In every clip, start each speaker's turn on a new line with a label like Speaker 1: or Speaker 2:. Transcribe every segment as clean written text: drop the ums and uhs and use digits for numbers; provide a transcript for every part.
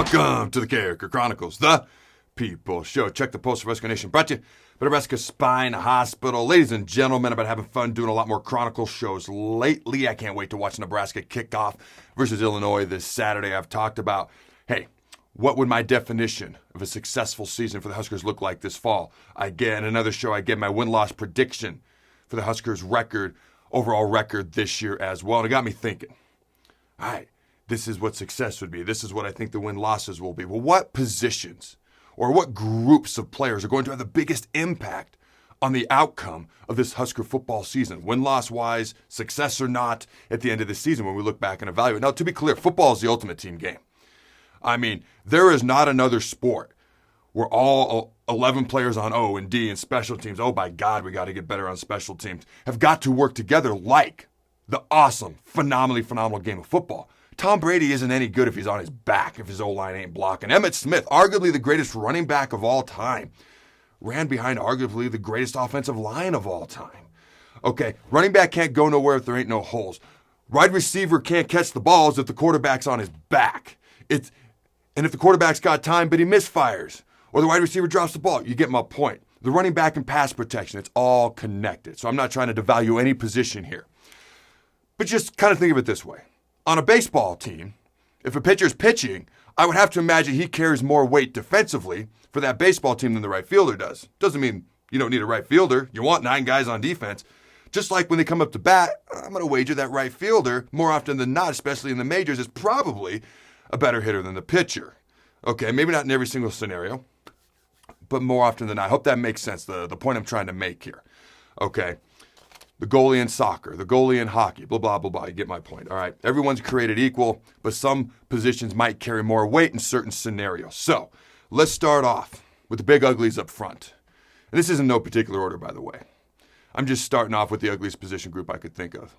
Speaker 1: Welcome to the Carriker Chronicles, the People Show. Check the post for Husker Nation. Brought to you by Nebraska Spine Hospital. Ladies and gentlemen, I've been having fun doing a lot more Chronicle shows lately. I can't wait to watch Nebraska kick off versus Illinois this Saturday. I've talked about, hey, what would my definition of a successful season for the Huskers look like this fall? Again, another show, I get my win-loss prediction for the Huskers record, overall record this year as well. And it got me thinking, all right, this is what success would be. This is what I think the win-losses will be. Well, what positions or what groups of players are going to have the biggest impact on the outcome of this Husker football season, win-loss-wise, success or not, at the end of the season when we look back and evaluate? Now, to be clear, football is the ultimate team game. I mean, there is not another sport where all 11 players on O and D and special teams, oh, by God, we got to get better on special teams, have got to work together like the awesome, phenomenal game of football. Tom Brady isn't any good if he's on his back, if his O-line ain't blocking. Emmitt Smith, arguably the greatest running back of all time, ran behind arguably the greatest offensive line of all time. Okay, running back can't go nowhere if there ain't no holes. Wide receiver can't catch the balls if the quarterback's on his back. And if the quarterback's got time but he misfires, or the wide receiver drops the ball, you get my point. The running back and pass protection, it's all connected. So I'm not trying to devalue any position here. But just kind of think of it this way. On a baseball team, if a pitcher's pitching, I would have to imagine he carries more weight defensively for that baseball team than the right fielder does. Doesn't mean you don't need a right fielder. You want 9 guys on defense. Just like when they come up to bat, I'm going to wager that right fielder, more often than not, especially in the majors, is probably a better hitter than the pitcher. Okay, maybe not in every single scenario, but more often than not. I hope that makes sense, the point I'm trying to make here. Okay. The goalie in soccer, the goalie in hockey, blah, blah, blah, blah. You get my point. All right. Everyone's created equal, but some positions might carry more weight in certain scenarios. So let's start off with the big uglies up front. And this is in no particular order, by the way. I'm just starting off with the ugliest position group I could think of.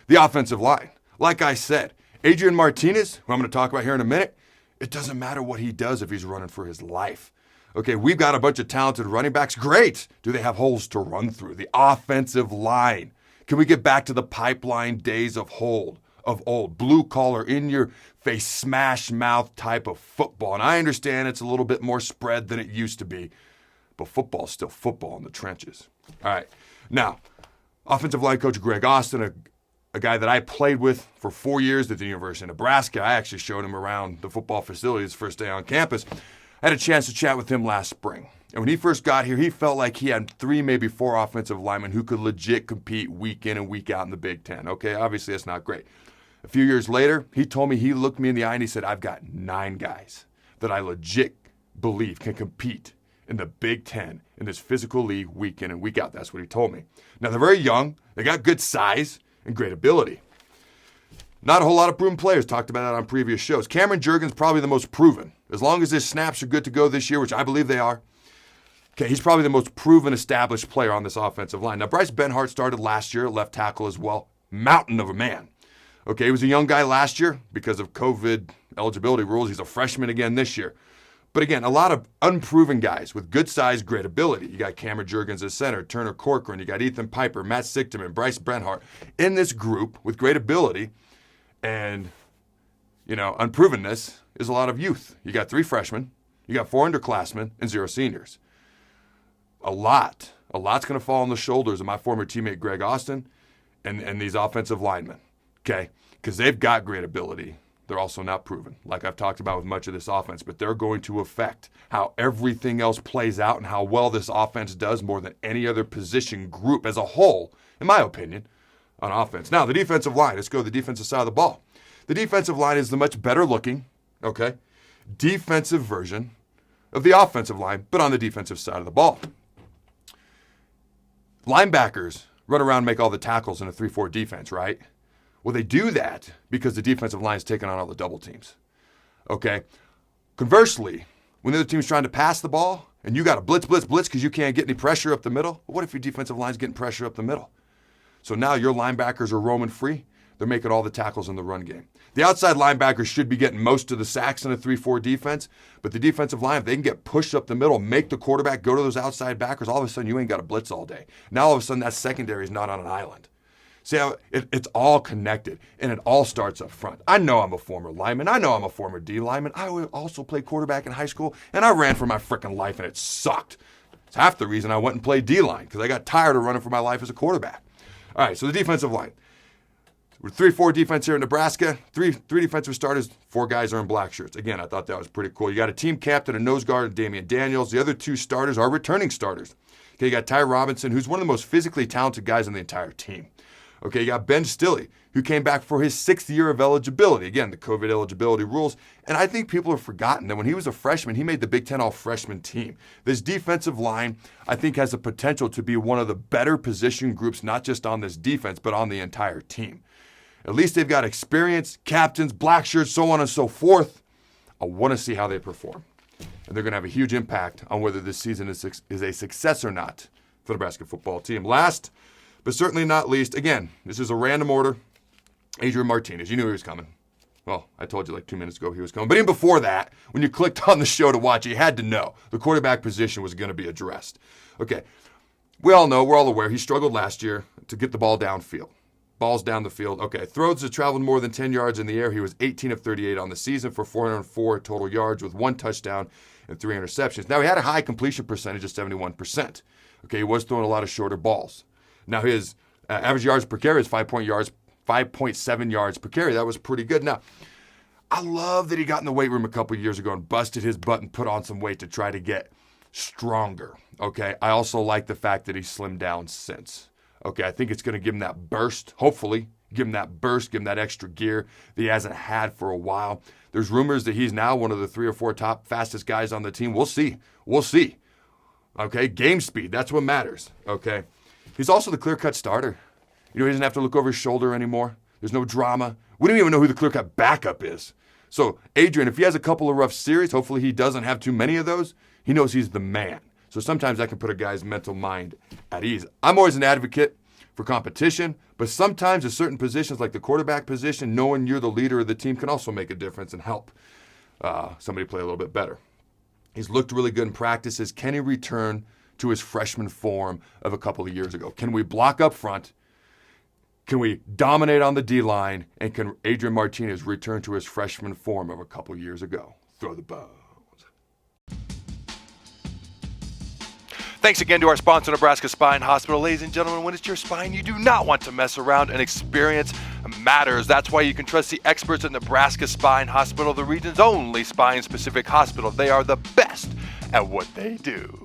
Speaker 1: The offensive line. Like I said, Adrian Martinez, who I'm going to talk about here in a minute, it doesn't matter what he does if he's running for his life. Okay, we've got a bunch of talented running backs. Great. Do they have holes to run through? The offensive line. Can we get back to the pipeline days of old? Blue collar, in your face, smash mouth type of football. And I understand it's a little bit more spread than it used to be, but football's still football in the trenches. All right. Now, offensive line coach Greg Austin, a guy that I played with for 4 years at the University of Nebraska. I actually showed him around the football facilities first day on campus. I had a chance to chat with him last spring. And when he first got here, he felt like he had 3, maybe 4 offensive linemen who could legit compete week in and week out in the Big Ten. Okay, obviously that's not great. A few years later, he told me, he looked me in the eye and he said, I've got 9 guys that I legit believe can compete in the Big Ten in this physical league week in and week out. That's what he told me. Now, they're very young. They got good size and great ability. Not a whole lot of proven players. Talked about that on previous shows. Cameron Jurgens probably the most proven. As long as his snaps are good to go this year, which I believe they are, okay, he's probably the most proven, established player on this offensive line. Now, Bryce Benhart started last year at left tackle as well. Mountain of a man. Okay, he was a young guy last year because of COVID eligibility rules. He's a freshman again this year. But again, a lot of unproven guys with good size, great ability. You got Cameron Jurgens as center, Turner Corcoran, you got Ethan Piper, Matt Sichterman, Bryce Benhart in this group with great ability. And, unprovenness is a lot of youth. You got 3 freshmen, you got 4 underclassmen, and 0 seniors. A lot's going to fall on the shoulders of my former teammate Greg Austin and these offensive linemen, okay? Because they've got great ability. They're also not proven, like I've talked about with much of this offense, but they're going to affect how everything else plays out and how well this offense does more than any other position group as a whole, in my opinion, on offense. Now, the defensive line. Let's go to the defensive side of the ball. The defensive line is the much better looking, okay, defensive version of the offensive line, but on the defensive side of the ball. Linebackers run around and make all the tackles in a 3-4 defense, right? Well, they do that because the defensive line is taking on all the double teams, okay? Conversely, when the other team's trying to pass the ball and you got to blitz because you can't get any pressure up the middle, what if your defensive line's getting pressure up the middle? So now your linebackers are roaming free. They're making all the tackles in the run game. The outside linebackers should be getting most of the sacks in a 3-4 defense, but the defensive line, if they can get pushed up the middle, make the quarterback go to those outside backers, all of a sudden you ain't got to blitz all day. Now all of a sudden that secondary is not on an island. See how it's all connected, and it all starts up front. I know I'm a former lineman. I know I'm a former D lineman. I also played quarterback in high school, and I ran for my freaking life, and it sucked. It's half the reason I went and played D-line, because I got tired of running for my life as a quarterback. All right, so the defensive line. We're 3-4 defense here in Nebraska. Three defensive starters, 4 guys are in black shirts. Again, I thought that was pretty cool. You got a team captain, a nose guard, Damian Daniels. The other 2 starters are returning starters. Okay, you got Ty Robinson, who's one of the most physically talented guys on the entire team. Okay, you got Ben Stilley, who came back for his 6th year of eligibility. Again, the COVID eligibility rules. And I think people have forgotten that when he was a freshman, he made the Big Ten all-freshman team. This defensive line, I think, has the potential to be one of the better position groups, not just on this defense, but on the entire team. At least they've got experience, captains, black shirts, so on and so forth. I want to see how they perform. And they're going to have a huge impact on whether this season is a success or not for the Nebraska football team. Last, but certainly not least, again, this is a random order. Adrian Martinez, you knew he was coming. Well, I told you like 2 minutes ago he was coming. But even before that, when you clicked on the show to watch, you had to know the quarterback position was going to be addressed. Okay, we all know, we're all aware, he struggled last year to get the ball downfield. Balls down the field. Okay, throws that traveled more than 10 yards in the air. He was 18 of 38 on the season for 404 total yards with 1 touchdown and 3 interceptions. Now, he had a high completion percentage of 71%. Okay, he was throwing a lot of shorter balls. Now, his average yards per carry is 5.7 yards per carry. That was pretty good. Now, I love that he got in the weight room a couple years ago and busted his butt and put on some weight to try to get stronger. Okay, I also like the fact that he slimmed down since. Okay, I think it's going to give him that burst, hopefully, give him that extra gear that he hasn't had for a while. There's rumors that he's now one of the 3 or 4 top fastest guys on the team. We'll see. Okay, game speed, that's what matters. Okay, he's also the clear-cut starter. You know, he doesn't have to look over his shoulder anymore. There's no drama. We don't even know who the clear-cut backup is. So, Adrian, if he has a couple of rough series, hopefully he doesn't have too many of those, he knows he's the man. So sometimes that can put a guy's mental mind at ease. I'm always an advocate for competition, but sometimes at certain positions like the quarterback position, knowing you're the leader of the team can also make a difference and help somebody play a little bit better. He's looked really good in practices. Can he return to his freshman form of a couple of years ago? Can we block up front? Can we dominate on the D-line? And can Adrian Martinez return to his freshman form of a couple of years ago? Throw the bones. Thanks again to our sponsor, Nebraska Spine Hospital. Ladies and gentlemen, when it's your spine, you do not want to mess around, and experience matters. That's why you can trust the experts at Nebraska Spine Hospital, the region's only spine-specific hospital. They are the best at what they do.